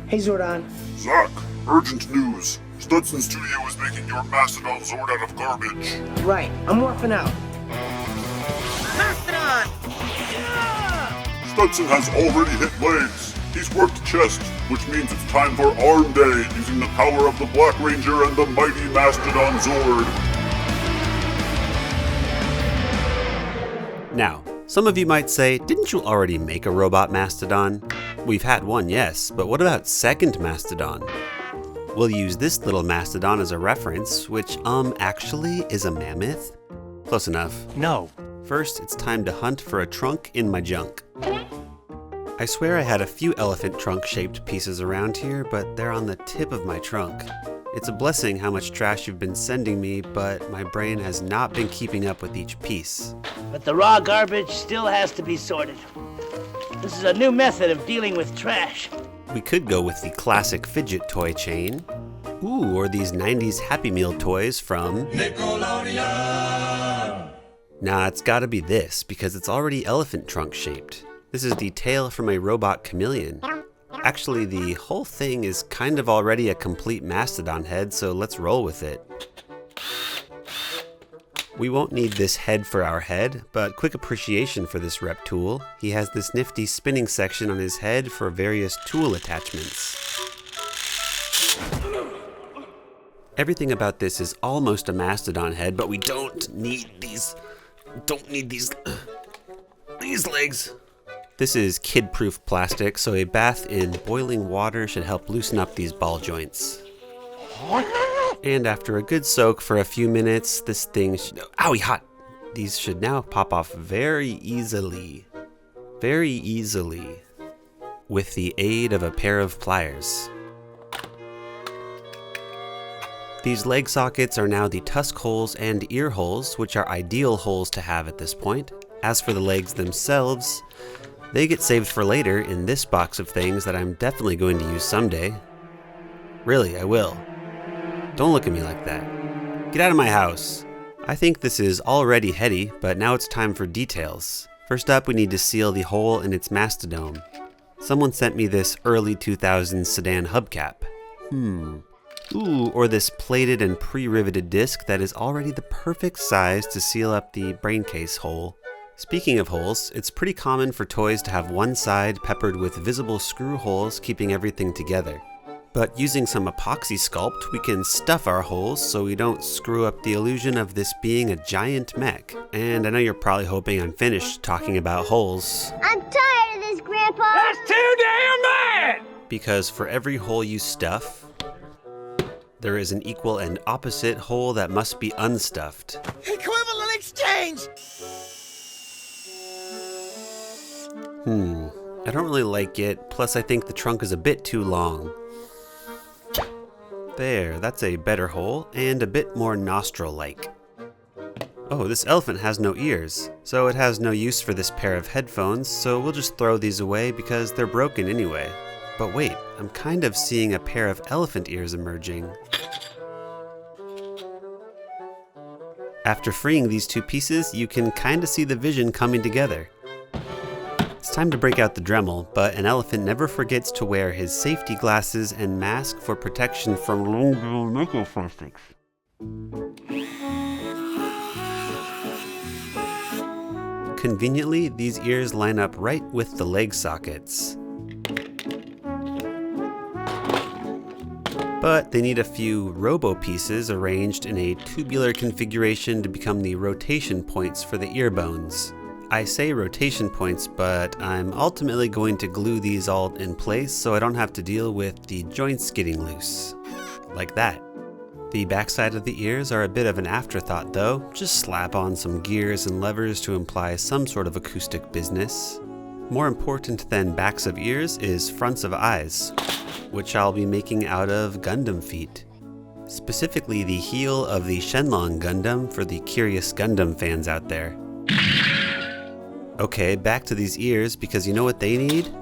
Hey, Zordon. Zach, urgent news. Studson Studio is making your Mastodon Zord out of garbage. Right, I'm morphing out. Mastodon! Studson has already hit legs. He's worked chest, which means it's time for Arm Day, using the power of the Black Ranger and the mighty Mastodon Zord. Now, some of you might say, didn't you already make a robot Mastodon? We've had one, yes, but what about second Mastodon? We'll use this little Mastodon as a reference, which, actually is a mammoth? Close enough. No. First, it's time to hunt for a trunk in my junk. I swear I had a few elephant trunk-shaped pieces around here, but they're on the tip of my trunk. It's a blessing how much trash you've been sending me, but my brain has not been keeping up with each piece. But the raw garbage still has to be sorted. This is a new method of dealing with trash. We could go with the classic fidget toy chain. Ooh, or these 90s Happy Meal toys from Nickelodeon. Nah, it's gotta be this, because it's already elephant trunk shaped. This is the tail from a robot chameleon. Actually, the whole thing is kind of already a complete mastodon head, so let's roll with it. We won't need this head for our head, but quick appreciation for this rep tool. He has this nifty spinning section on his head for various tool attachments. Everything about this is almost a mastodon head, but we don't need these legs. This is kid-proof plastic, so a bath in boiling water should help loosen up these ball joints. And after a good soak for a few minutes, this thing should... Owie, hot! These should now pop off very easily. Very easily. With the aid of a pair of pliers. These leg sockets are now the tusk holes and ear holes, which are ideal holes to have at this point. As for the legs themselves, they get saved for later in this box of things that I'm definitely going to use someday. Really, I will. Don't look at me like that. Get out of my house. I think this is already heady, but now it's time for details. First up, we need to seal the hole in its mastodome. Someone sent me this early 2000s sedan hubcap. Ooh, or this plated and pre-riveted disc that is already the perfect size to seal up the brain case hole. Speaking of holes, it's pretty common for toys to have one side peppered with visible screw holes keeping everything together. But using some epoxy sculpt, we can stuff our holes so we don't screw up the illusion of this being a giant mech. And I know you're probably hoping I'm finished talking about holes. I'm tired of this, Grandpa! That's too damn bad! Because for every hole you stuff, there is an equal and opposite hole that must be unstuffed. Equivalent exchange! I don't really like it, plus I think the trunk is a bit too long. There, that's a better hole, and a bit more nostril-like. Oh, this elephant has no ears, so it has no use for this pair of headphones, so we'll just throw these away because they're broken anyway. But wait, I'm kind of seeing a pair of elephant ears emerging. After freeing these two pieces, you can kind of see the vision coming together. It's time to break out the Dremel, but an elephant never forgets to wear his safety glasses and mask for protection from microplastics. Conveniently, these ears line up right with the leg sockets. But they need a few robo pieces arranged in a tubular configuration to become the rotation points for the ear bones. I say rotation points, but I'm ultimately going to glue these all in place so I don't have to deal with the joints getting loose. Like that. The backside of the ears are a bit of an afterthought though, just slap on some gears and levers to imply some sort of acoustic business. More important than backs of ears is fronts of eyes, which I'll be making out of Gundam feet. Specifically the heel of the Shenlong Gundam for the curious Gundam fans out there. Okay, back to these ears, because you know what they need?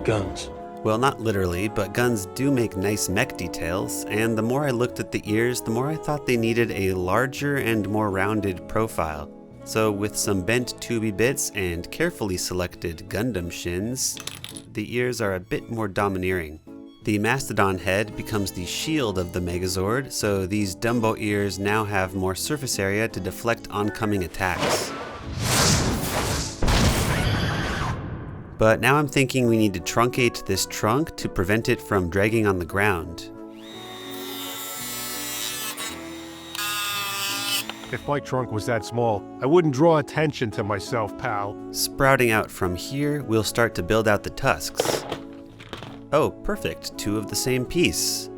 Guns. Well, not literally, but guns do make nice mech details, and the more I looked at the ears, the more I thought they needed a larger and more rounded profile. So with some bent tubey bits and carefully selected Gundam shins, the ears are a bit more domineering. The Mastodon head becomes the shield of the Megazord, so these Dumbo ears now have more surface area to deflect oncoming attacks. But now I'm thinking we need to truncate this trunk to prevent it from dragging on the ground. If my trunk was that small, I wouldn't draw attention to myself, pal. Sprouting out from here, we'll start to build out the tusks. Oh, perfect, 2 of the same piece.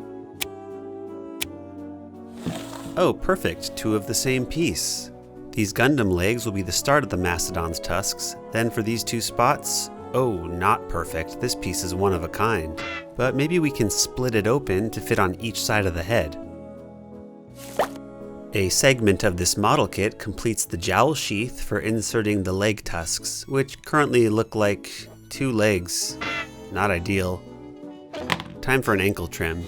Oh, perfect, 2 of the same piece. These Gundam legs will be the start of the Mastodon's tusks. Then for these 2 spots, oh, not perfect, this piece is one of a kind. But maybe we can split it open to fit on each side of the head. A segment of this model kit completes the jowl sheath for inserting the leg tusks, which currently look like 2 legs. Not ideal. Time for an ankle trim.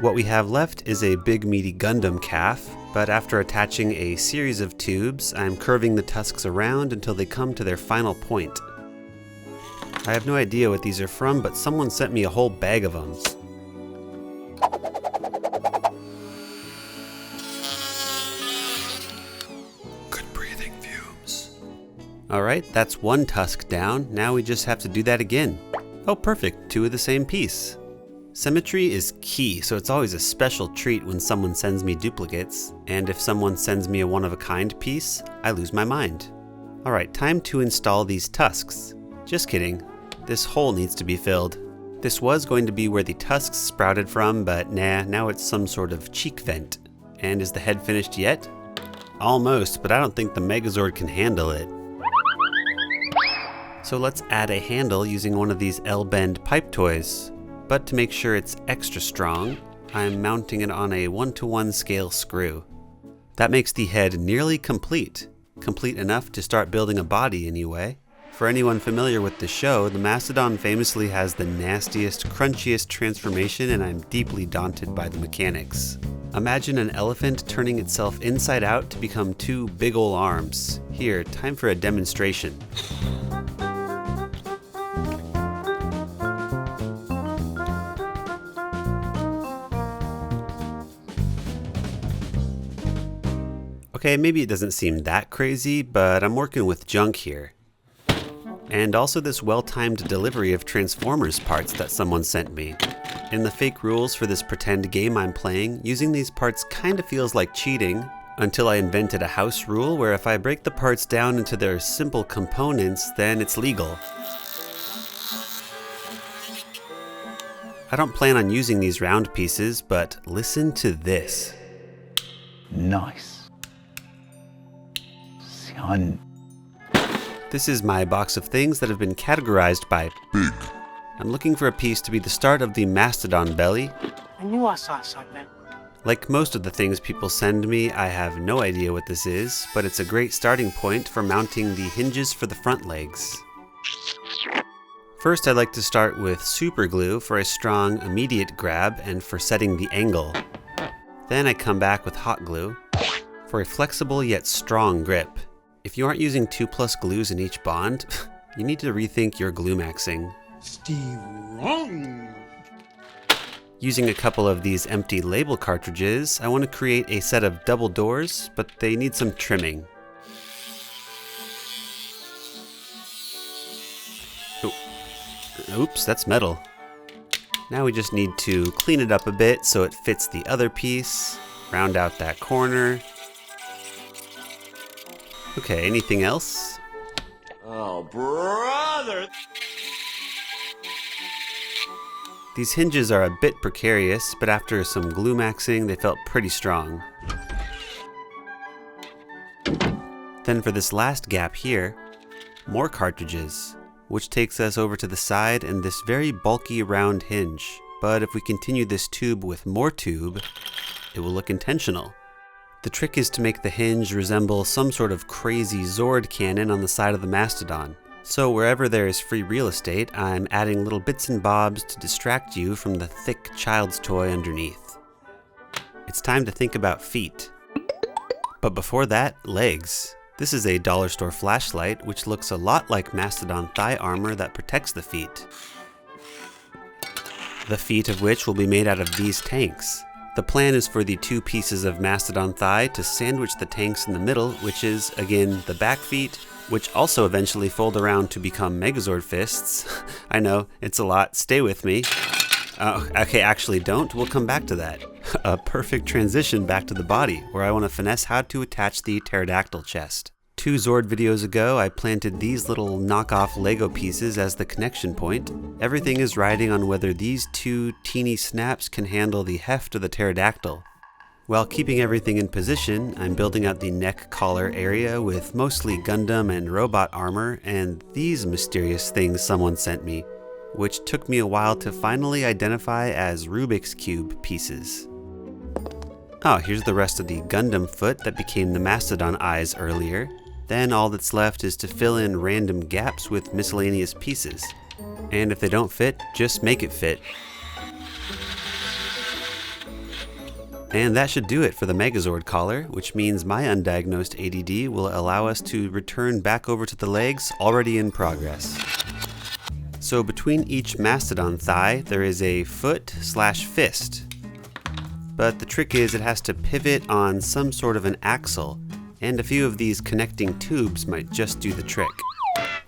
What we have left is a big meaty Gundam calf, but after attaching a series of tubes, I'm curving the tusks around until they come to their final point. I have no idea what these are from, but someone sent me a whole bag of them. Alright, that's 1 tusk down. Now we just have to do that again. Oh, perfect, 2 of the same piece. Symmetry is key, so it's always a special treat when someone sends me duplicates, and if someone sends me a one-of-a-kind piece, I lose my mind. Alright, time to install these tusks. Just kidding, this hole needs to be filled. This was going to be where the tusks sprouted from, but nah, now it's some sort of cheek vent. And is the head finished yet? Almost, but I don't think the Megazord can handle it. So let's add a handle using one of these L-bend pipe toys. But to make sure it's extra strong, I'm mounting it on a 1:1 scale screw. That makes the head nearly complete. Complete enough to start building a body anyway. For anyone familiar with the show, the Mastodon famously has the nastiest, crunchiest transformation, and I'm deeply daunted by the mechanics. Imagine an elephant turning itself inside out to become 2 big ol' arms. Here, time for a demonstration. Okay, maybe it doesn't seem that crazy, but I'm working with junk here. And also this well-timed delivery of Transformers parts that someone sent me. In the fake rules for this pretend game I'm playing, using these parts kinda feels like cheating, until I invented a house rule where if I break the parts down into their simple components, then it's legal. I don't plan on using these round pieces, but listen to this. Nice. Son. This is my box of things that have been categorized by Big. I'm looking for a piece to be the start of the Mastodon belly. I knew I saw something. Like most of the things people send me, I have no idea what this is, but it's a great starting point for mounting the hinges for the front legs. First, I'd like to start with super glue for a strong, immediate grab and for setting the angle. Then I come back with hot glue for a flexible yet strong grip. If you aren't using 2+ glues in each bond, you need to rethink your glue maxing. Steve wrong. Using a couple of these empty label cartridges, I want to create a set of double doors, but they need some trimming. Oops, that's metal. Now we just need to clean it up a bit so it fits the other piece, round out that corner. Okay, anything else? Oh, brother! These hinges are a bit precarious, but after some glue maxing, they felt pretty strong. Then for this last gap here, more cartridges, which takes us over to the side and this very bulky round hinge. But if we continue this tube with more tube, it will look intentional. The trick is to make the hinge resemble some sort of crazy Zord cannon on the side of the Mastodon. So wherever there is free real estate, I'm adding little bits and bobs to distract you from the thick child's toy underneath. It's time to think about feet. But before that, legs. This is a dollar store flashlight, which looks a lot like Mastodon thigh armor that protects the feet. the feet of which will be made out of these tanks. The plan is for the 2 pieces of Mastodon thigh to sandwich the tanks in the middle, which is, again, the back feet, which also eventually fold around to become Megazord fists. I know, it's a lot, stay with me. Okay, actually don't, we'll come back to that. A perfect transition back to the body, where I want to finesse how to attach the Pterodactyl chest. 2 Zord videos ago, I planted these little knockoff Lego pieces as the connection point. Everything is riding on whether these 2 teeny snaps can handle the heft of the Pterodactyl. While keeping everything in position, I'm building out the neck collar area with mostly Gundam and robot armor and these mysterious things someone sent me, which took me a while to finally identify as Rubik's Cube pieces. Oh, here's the rest of the Gundam foot that became the Mastodon eyes earlier. Then all that's left is to fill in random gaps with miscellaneous pieces. And if they don't fit, just make it fit. And that should do it for the Megazord collar, which means my undiagnosed ADD will allow us to return back over to the legs already in progress. So between each Mastodon thigh, there is a foot/fist. But the trick is it has to pivot on some sort of an axle, and a few of these connecting tubes might just do the trick.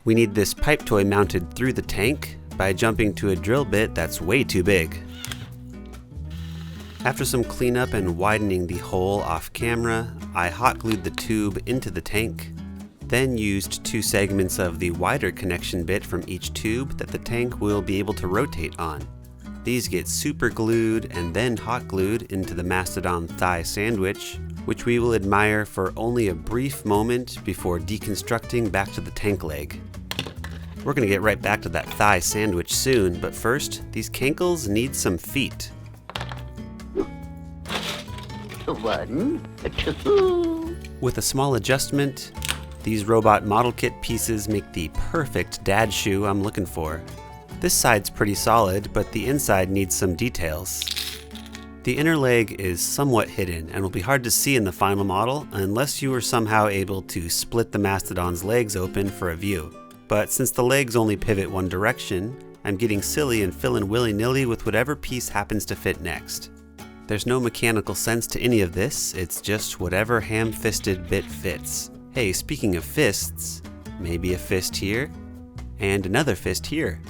We need this pipe toy mounted through the tank by jumping to a drill bit that's way too big. After some cleanup and widening the hole off camera, I hot glued the tube into the tank, then used 2 segments of the wider connection bit from each tube that the tank will be able to rotate on. These get super glued and then hot glued into the Mastodon thigh sandwich, which we will admire for only a brief moment before deconstructing back to the tank leg. We're going to get right back to that thigh sandwich soon, but first, these cankles need some feet. 1, 2. With a small adjustment, these robot model kit pieces make the perfect dad shoe I'm looking for. This side's pretty solid, but the inside needs some details. The inner leg is somewhat hidden and will be hard to see in the final model unless you were somehow able to split the Mastodon's legs open for a view. But since the legs only pivot one direction, I'm getting silly and filling willy-nilly with whatever piece happens to fit next. There's no mechanical sense to any of this, it's just whatever ham-fisted bit fits. Hey, speaking of fists, maybe a fist here, and another fist here.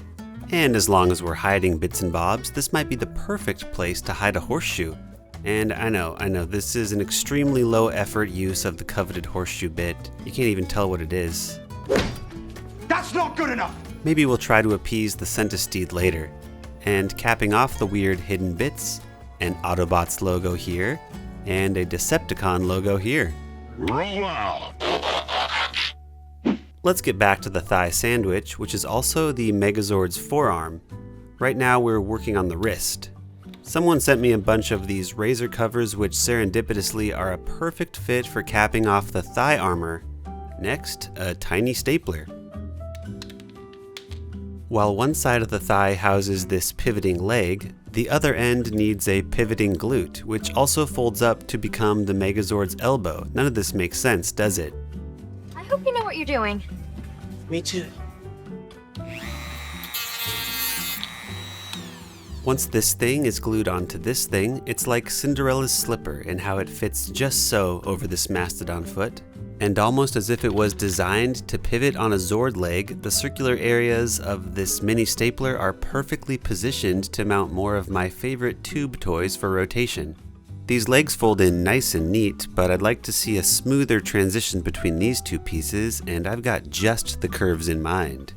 And as long as we're hiding bits and bobs, this might be the perfect place to hide a horseshoe. And I know, this is an extremely low effort use of the coveted horseshoe bit. You can't even tell what it is. That's not good enough! Maybe we'll try to appease the centipede later. And capping off the weird hidden bits, an Autobots logo here, and a Decepticon logo here. Roll out! Let's get back to the thigh sandwich, which is also the Megazord's forearm. Right now we're working on the wrist. Someone sent me a bunch of these razor covers which serendipitously are a perfect fit for capping off the thigh armor. Next, a tiny stapler. While one side of the thigh houses this pivoting leg, the other end needs a pivoting glute, which also folds up to become the Megazord's elbow. None of this makes sense, does it? I hope you know what you're doing. Me too. Once this thing is glued onto this thing, it's like Cinderella's slipper in how it fits just so over this Mastodon foot. And almost as if it was designed to pivot on a Zord leg, the circular areas of this mini stapler are perfectly positioned to mount more of my favorite tube toys for rotation. These legs fold in nice and neat, but I'd like to see a smoother transition between these 2 pieces, and I've got just the curves in mind.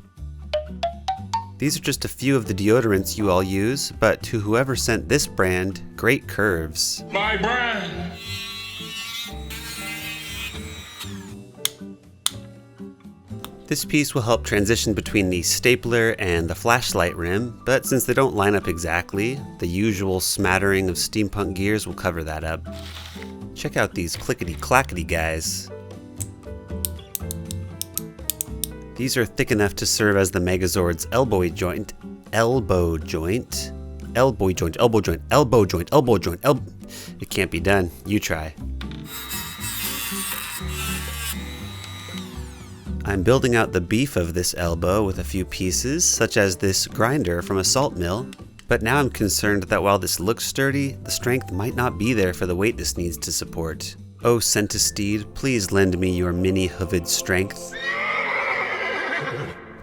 These are just a few of the deodorants you all use, but to whoever sent this brand, great curves. My brand! This piece will help transition between the stapler and the flashlight rim, but since they don't line up exactly, the usual smattering of steampunk gears will cover that up. Check out these clickety-clackety guys. These are thick enough to serve as the Megazord's elbow joint. It can't be done. You try. I'm building out the beef of this elbow with a few pieces, such as this grinder from a salt mill, But now I'm concerned that while this looks sturdy, the strength might not be there for the weight this needs to support. Oh centistede, please lend me your mini-hooved strength.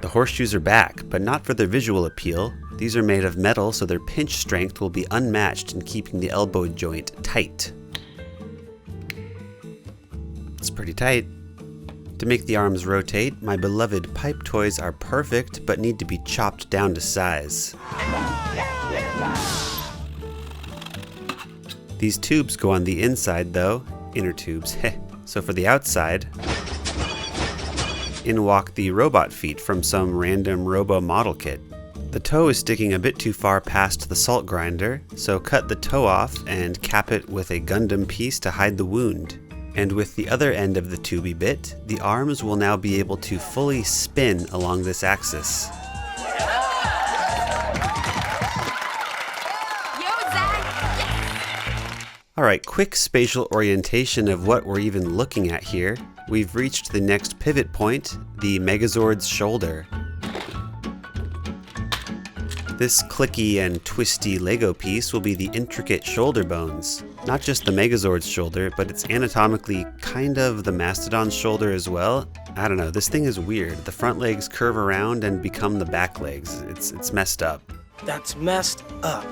The horseshoes are back, but not for their visual appeal. These are made of metal, so their pinch strength will be unmatched in keeping the elbow joint tight. It's pretty tight. To make the arms rotate, my beloved pipe toys are perfect, but need to be chopped down to size. These tubes go on the inside though, inner tubes, so for the outside, in walk the robot feet from some random robo model kit. The toe is sticking a bit too far past the salt grinder, so cut the toe off and cap it with a Gundam piece to hide the wound. And with the other end of the tubey bit, the arms will now be able to fully spin along this axis. Alright, quick spatial orientation of what we're even looking at here. We've reached the next pivot point, the Megazord's shoulder. This clicky and twisty Lego piece will be the intricate shoulder bones. Not just the Megazord's shoulder, but it's anatomically kind of the Mastodon's shoulder as well. I don't know, this thing is weird. The front legs curve around and become the back legs. It's messed up. That's messed up.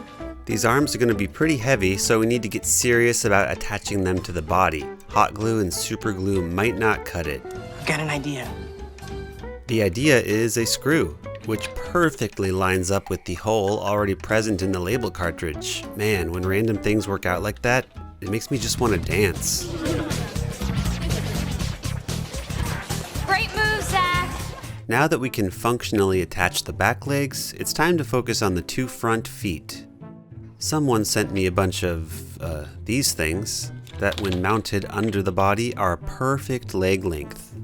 These arms are going to be pretty heavy, so we need to get serious about attaching them to the body. Hot glue and super glue might not cut it. I've got an idea. The idea is a screw, which perfectly lines up with the hole already present in the label cartridge. Man, when random things work out like that, it makes me just want to dance. Great move, Zach. Now that we can functionally attach the back legs, it's time to focus on the two front feet. Someone sent me a bunch of these things that when mounted under the body are perfect leg length.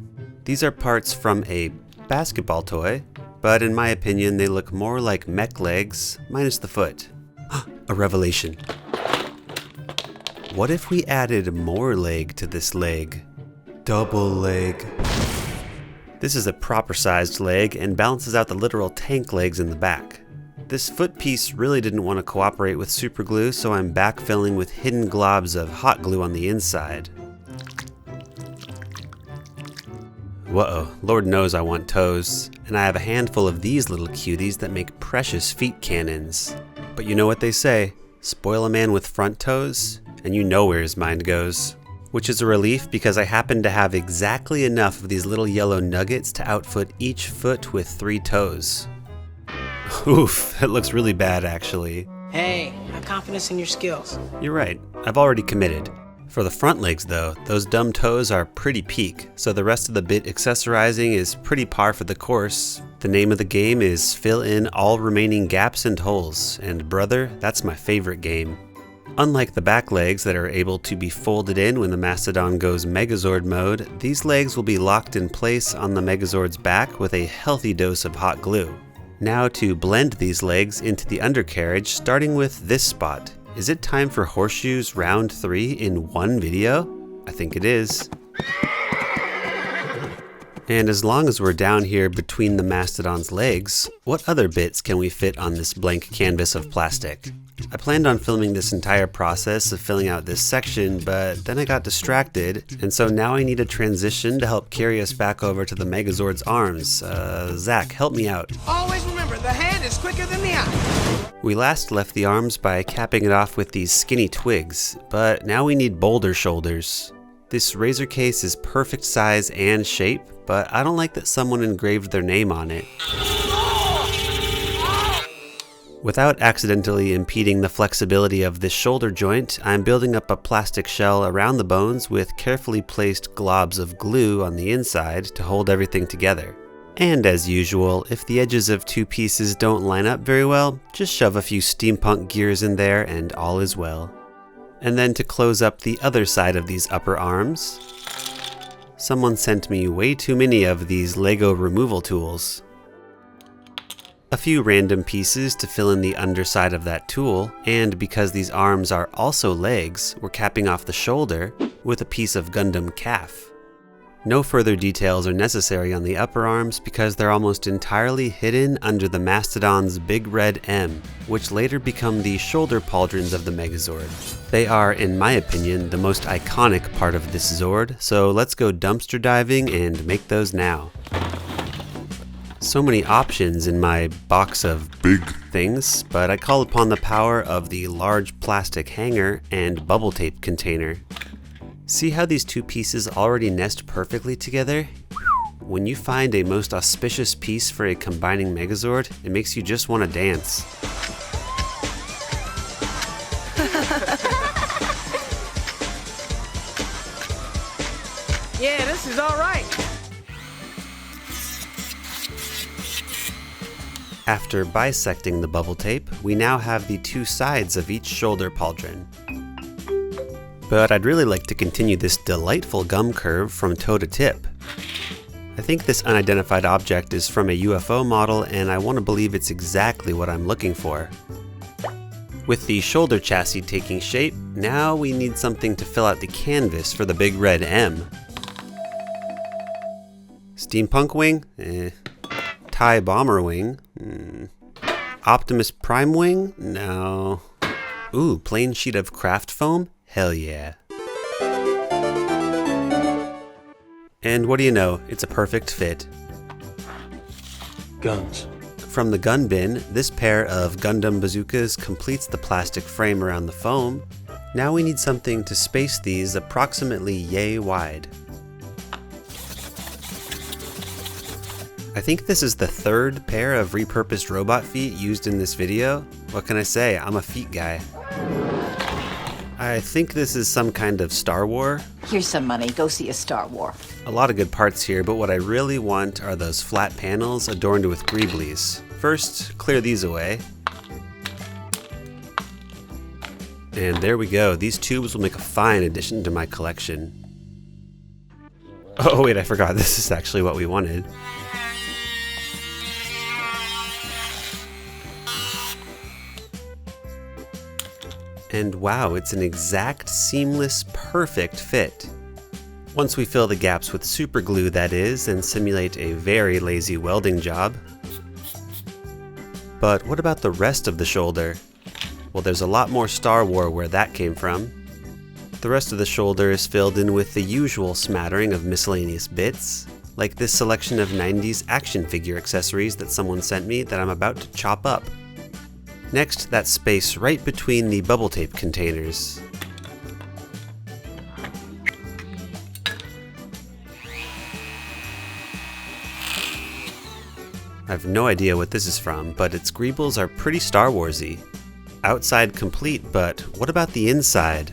These are parts from a basketball toy, but in my opinion they look more like mech legs minus the foot. A revelation. What if we added more leg to this leg? Double leg. This is a proper sized leg and balances out the literal tank legs in the back. This foot piece really didn't want to cooperate with super glue, so I'm backfilling with hidden globs of hot glue on the inside. Whoa, Lord knows I want toes, and I have a handful of these little cuties that make precious feet cannons. But you know what they say, spoil a man with front toes, and you know where his mind goes. Which is a relief because I happen to have exactly enough of these little yellow nuggets to outfoot each foot with 3 toes. Oof, that looks really bad actually. Hey, have confidence in your skills. You're right, I've already committed. For the front legs though, those dumb toes are pretty peak, so the rest of the bit accessorizing is pretty par for the course. The name of the game is fill in all remaining gaps and holes, and brother, that's my favorite game. Unlike the back legs that are able to be folded in when the Mastodon goes Megazord mode, these legs will be locked in place on the Megazord's back with a healthy dose of hot glue. Now to blend these legs into the undercarriage, starting with this spot. Is it time for horseshoes round 3 in one video? I think it is. And as long as we're down here between the Mastodon's legs, what other bits can we fit on this blank canvas of plastic? I planned on filming this entire process of filling out this section, but then I got distracted, and so now I need a transition to help carry us back over to the Megazord's arms. Zach, help me out. Always remember, the hand is quicker than the eye. We last left the arms by capping it off with these skinny twigs, but now we need Boulder shoulders. This razor case is perfect size and shape, but I don't like that someone engraved their name on it. Without accidentally impeding the flexibility of this shoulder joint, I'm building up a plastic shell around the bones with carefully placed globs of glue on the inside to hold everything together. And as usual, if the edges of 2 pieces don't line up very well, just shove a few steampunk gears in there and all is well. And then to close up the other side of these upper arms, someone sent me way too many of these Lego removal tools. A few random pieces to fill in the underside of that tool, and because these arms are also legs, we're capping off the shoulder with a piece of Gundam calf. No further details are necessary on the upper arms because they're almost entirely hidden under the Mastodon's big red M, which later become the shoulder pauldrons of the Megazord. They are, in my opinion, the most iconic part of this Zord, so let's go dumpster diving and make those now. So many options in my box of big things, but I call upon the power of the large plastic hanger and bubble tape container. See how these two pieces already nest perfectly together? When you find a most auspicious piece for a combining Megazord, it makes you just want to dance. Yeah, this is all right. After bisecting the bubble tape, we now have the two sides of each shoulder pauldron. But I'd really like to continue this delightful gum curve from toe to tip. I think this unidentified object is from a UFO model, and I want to believe it's exactly what I'm looking for. With the shoulder chassis taking shape, now we need something to fill out the canvas for the big red M. Steampunk wing? TIE bomber wing? Optimus Prime wing? No. Ooh, plain sheet of craft foam? Hell yeah. And what do you know, it's a perfect fit. Guns. From the gun bin, this pair of Gundam bazookas completes the plastic frame around the foam. Now we need something to space these approximately yay wide. I think this is the third pair of repurposed robot feet used in this video. What can I say, I'm a feet guy. I think this is some kind of Star War. Here's some money. Go see a Star War. A lot of good parts here, but what I really want are those flat panels adorned with greeblies. First, clear these away. And there we go. These tubes will make a fine addition to my collection. Oh wait, I forgot. This is actually what we wanted. And wow, it's an exact, seamless, perfect fit. Once we fill the gaps with super glue, that is, and simulate a very lazy welding job. But what about the rest of the shoulder? Well, there's a lot more Star Wars where that came from. The rest of the shoulder is filled in with the usual smattering of miscellaneous bits, like this selection of 90s action figure accessories that someone sent me that I'm about to chop up. Next, that space right between the bubble tape containers. I have no idea what this is from, but its greebles are pretty Star Warsy. Outside complete, but what about the inside?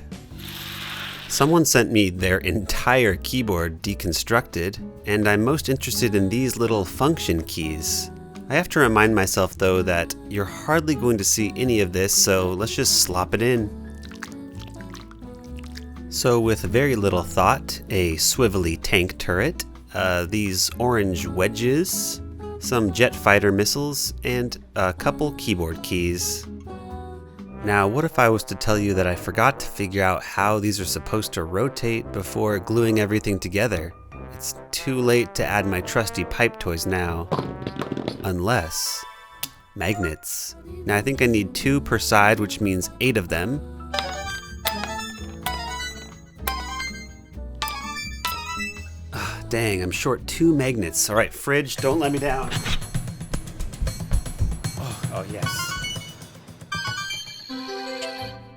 Someone sent me their entire keyboard deconstructed, and I'm most interested in these little function keys. I have to remind myself though that you're hardly going to see any of this, so let's just slop it in. So with very little thought, a swivelly tank turret, these orange wedges, some jet fighter missiles, and a couple keyboard keys. Now what if I was to tell you that I forgot to figure out how these are supposed to rotate before gluing everything together? It's too late to add my trusty pipe toys now. Unless magnets. Now I think I need 2 per side, which means 8 of them. Dang, I'm short 2 magnets. All right, fridge, don't let me down. Oh yes.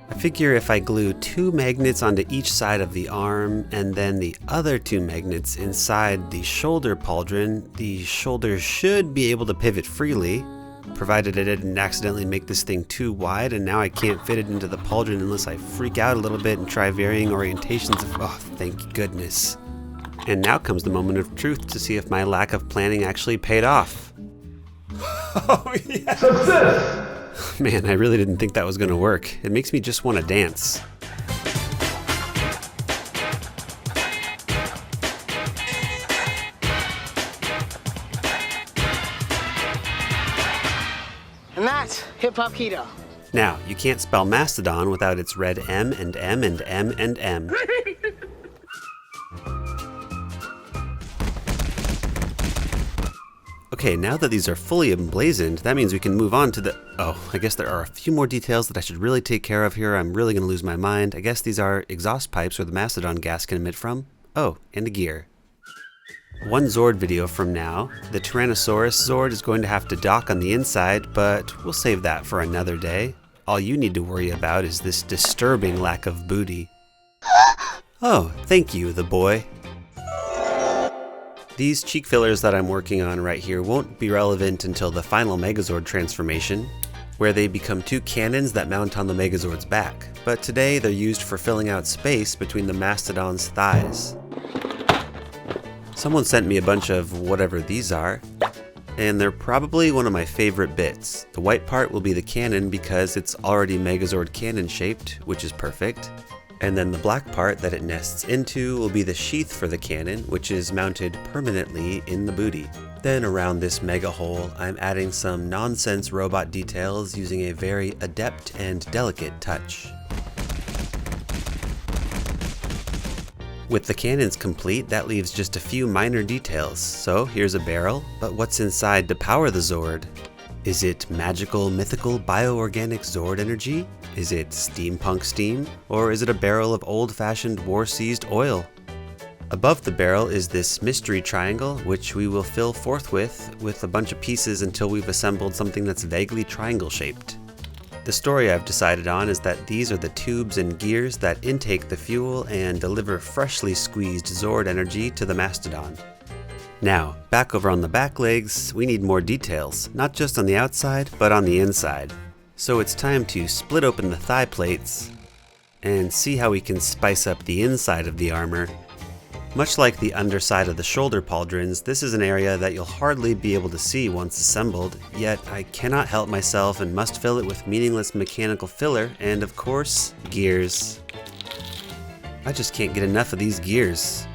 I figure if I glue 2 magnets onto each side of the arm and then the other 2 magnets inside the shoulder pauldron, the shoulder should be able to pivot freely, provided I didn't accidentally make this thing too wide and now I can't fit it into the pauldron unless I freak out a little bit and try varying orientations of, oh, thank goodness. And now comes the moment of truth to see if my lack of planning actually paid off. Oh yeah! Success! Man, I really didn't think that was gonna work. It makes me just want to dance. And that's hip-hop keto. Now, you can't spell Mastodon without its red M and M and M and M. Okay, now that these are fully emblazoned, that means we can move on to the... Oh, I guess there are a few more details that I should really take care of here. I'm really going to lose my mind. I guess these are exhaust pipes where the Mastodon gas can emit from. Oh, and a gear. One Zord video from now. The Tyrannosaurus Zord is going to have to dock on the inside, but we'll save that for another day. All you need to worry about is this disturbing lack of booty. Oh, thank you, the boy. These cheek fillers that I'm working on right here won't be relevant until the final Megazord transformation, where they become two cannons that mount on the Megazord's back, but today they're used for filling out space between the Mastodon's thighs. Someone sent me a bunch of whatever these are, and they're probably one of my favorite bits. The white part will be the cannon because it's already Megazord cannon shaped, which is perfect. And then the black part that it nests into will be the sheath for the cannon, which is mounted permanently in the booty. Then around this mega hole, I'm adding some nonsense robot details using a very adept and delicate touch. With the cannons complete, that leaves just a few minor details. So here's a barrel, but what's inside to power the Zord? Is it magical, mythical, bioorganic Zord energy? Is it steampunk steam? Or is it a barrel of old-fashioned war-seized oil? Above the barrel is this mystery triangle, which we will fill forthwith with a bunch of pieces until we've assembled something that's vaguely triangle-shaped. The story I've decided on is that these are the tubes and gears that intake the fuel and deliver freshly squeezed Zord energy to the Mastodon. Now, back over on the back legs, we need more details, not just on the outside, but on the inside. So it's time to split open the thigh plates and see how we can spice up the inside of the armor. Much like the underside of the shoulder pauldrons, this is an area that you'll hardly be able to see once assembled, yet I cannot help myself and must fill it with meaningless mechanical filler and, of course, gears. I just can't get enough of these gears.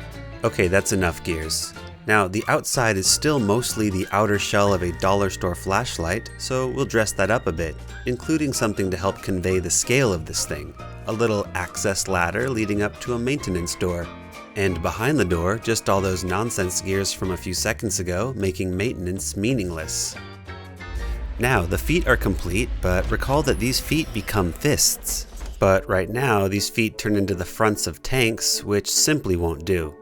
Okay, that's enough gears. Now, the outside is still mostly the outer shell of a dollar store flashlight, so we'll dress that up a bit, including something to help convey the scale of this thing. A little access ladder leading up to a maintenance door. And behind the door, just all those nonsense gears from a few seconds ago, making maintenance meaningless. Now, the feet are complete, but recall that these feet become fists. But right now, these feet turn into the fronts of tanks, which simply won't do.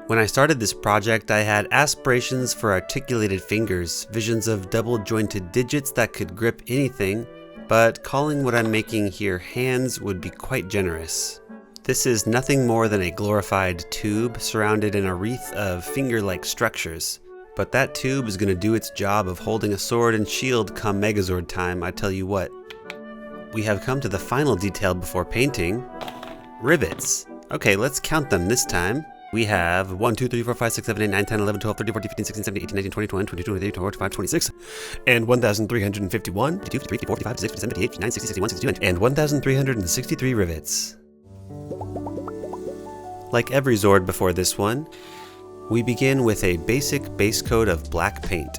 When I started this project, I had aspirations for articulated fingers, visions of double-jointed digits that could grip anything, but calling what I'm making here hands would be quite generous. This is nothing more than a glorified tube surrounded in a wreath of finger-like structures. But that tube is going to do its job of holding a sword and shield come Megazord time, I tell you what. We have come to the final detail before painting. Rivets. Okay, let's count them this time. We have 1, 2, 3, 4, 5, 6, 7, 8, 9, 10, 11, 12, 13, 14, 15, 16, 17, 18, 19, 20, 21, 22, 23, 24, 25, 26, and 1,351, 52, 53, 54, 55, 56, 57, 58, 59, 60, 61, 62, and 1,363 rivets. Like every Zord before this one, we begin with a basic base coat of black paint.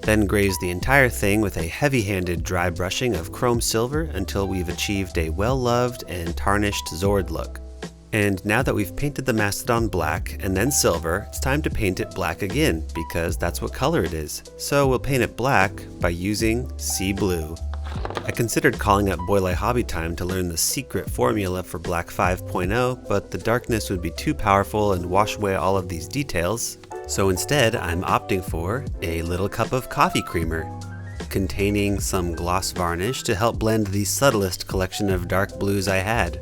Then graze the entire thing with a heavy-handed dry brushing of chrome silver until we've achieved a well-loved and tarnished Zord look. And now that we've painted the Mastodon black and then silver, it's time to paint it black again, because that's what color it is. So we'll paint it black by using Sea Blue. I considered calling up Boyle Hobby Time to learn the secret formula for Black 5.0, but the darkness would be too powerful and wash away all of these details. So instead, I'm opting for a little cup of coffee creamer, containing some gloss varnish to help blend the subtlest collection of dark blues I had.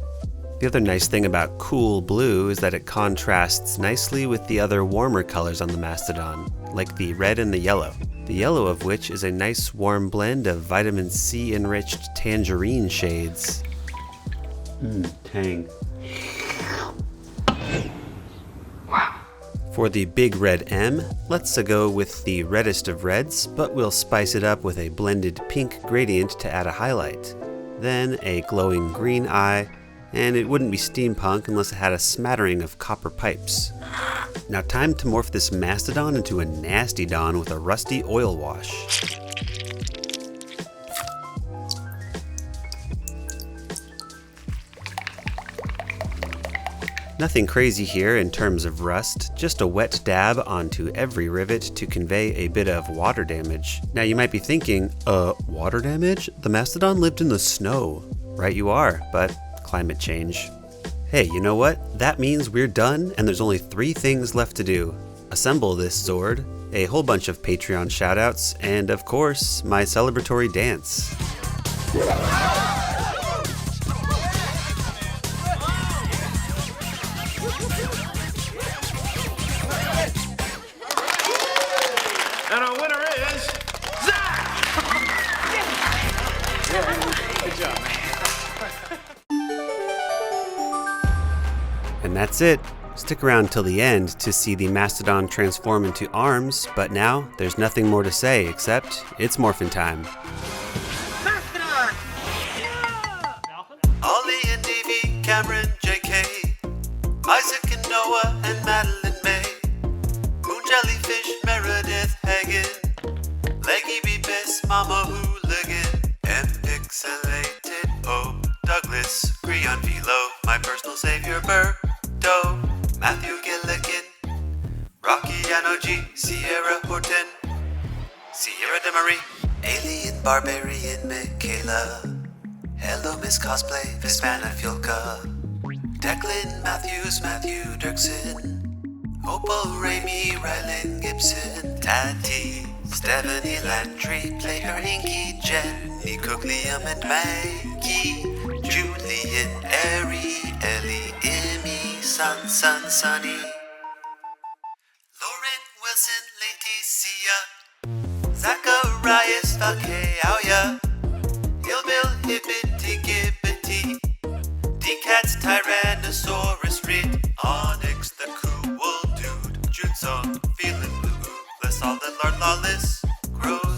The other nice thing about cool blue is that it contrasts nicely with the other warmer colors on the Mastodon, like the red and the yellow of which is a nice warm blend of vitamin C enriched tangerine shades. Tang. Wow. For the big red M, let's go with the reddest of reds, but we'll spice it up with a blended pink gradient to add a highlight. Then a glowing green eye, and it wouldn't be steampunk unless it had a smattering of copper pipes. Now time to morph this Mastodon into a nasty Don with a rusty oil wash. Nothing crazy here in terms of rust, just a wet dab onto every rivet to convey a bit of water damage. Now you might be thinking, water damage? The Mastodon lived in the snow. Right you are, but climate change. Hey, you know what? That means we're done and there's only 3 things left to do. Assemble this Zord, a whole bunch of Patreon shoutouts, and of course, my celebratory dance. And our winner is Zach! Good job, man. And that's it. Stick around till the end to see the Mastodon transform into arms, but now there's nothing more to say except it's Morphin time. Mastodon! Ollie and Davey, Cameron, JK, Isaac and Noah and Madeline May, Moon Jellyfish, Meredith Hagen, Leggy Beepus, Mama Hooligan, M Pixelated, Pope, Douglas, Creon Velo, my personal savior Birdo, Matthew Gilligan, Rocky Anoji, Sierra Horton, Sierra Demery, Alien Barbarian Michaela, Hello Miss Cosplay, Vispana Fiolka, Declan Matthews, Matthew Dirksen, Opal Raimi, Rylan Gibson, Tati, Stephanie Landry, play her Inky, Jenny Cook, Liam and Maggie, Julian, Ari, Ellie, Emmy, Sun, Sunny, Lauren, Wilson, Leticia, Zacharias, Valkeauya, Hillbill, Hibbity, Gibbity, D-Cats, Tyrannosaurus, Rid, Onyx, the cool dude, June Song, feeling blue, bless all the Lord Lawless, Crows,